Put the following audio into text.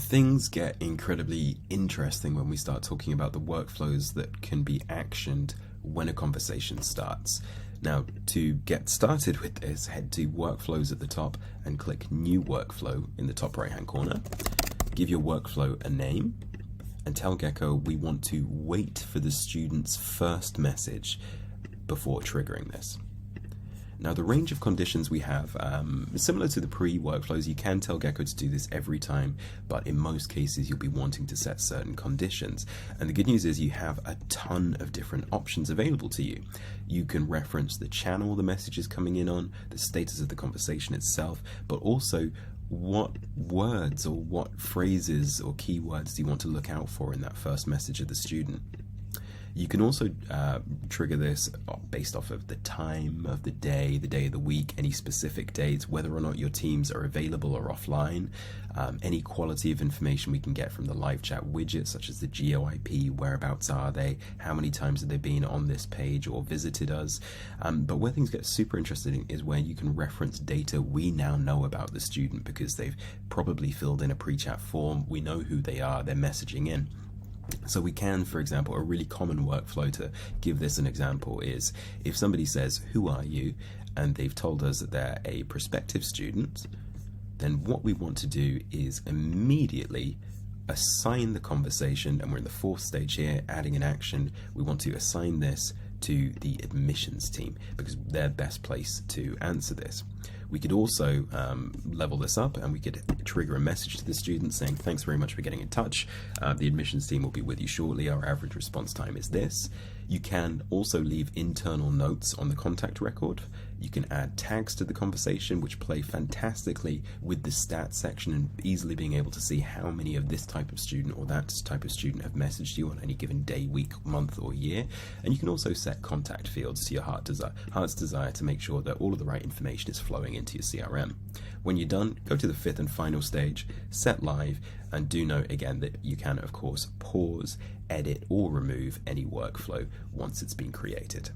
Things get incredibly interesting when we start talking about the workflows that can be actioned when a conversation starts. Now, to get started with this, head to Workflows at the top and click New Workflow in the top right-hand corner. Give your workflow a name and tell Gecko we want to wait for the student's first message before triggering this. Now, the range of conditions we have, similar to the pre-workflows, you can tell Gecko to do this every time, but in most cases you'll be wanting to set certain conditions. And the good news is you have a ton of different options available to you. You can reference the channel the message is coming in on, the status of the conversation itself, but also what words or what phrases or keywords do you want to look out for in that first message of the student. You can also trigger this based off of the time of the day of the week, any specific dates, whether or not your teams are available or offline, any quality of information we can get from the live chat widget, such as the GeoIP, whereabouts are they, how many times have they been on this page or visited us. But where things get super interesting is where you can reference data we now know about the student because they've probably filled in a pre-chat form, we know who they are, they're messaging in. So we can, for example, a really common workflow to give this an example is if somebody says, "Who are you?" and they've told us that they're a prospective student, then what we want to do is immediately assign the conversation, and we're in the fourth stage here, adding an action. We want to assign this to the admissions team because they're best placed to answer this. We could also level this up and we could trigger a message to the student saying, "Thanks very much for getting in touch. The admissions team will be with you shortly. Our average response time is this." You can also leave internal notes on the contact record. You can add tags to the conversation, which play fantastically with the stats section and easily being able to see how many of this type of student or that type of student have messaged you on any given day, week, month, or year. And you can also set contact fields to your heart's desire to make sure that all of the right information is flowing into your CRM. When you're done, go to the fifth and final stage, set live, and do note again that you can, of course, pause, edit, or remove any workflow once it's been created.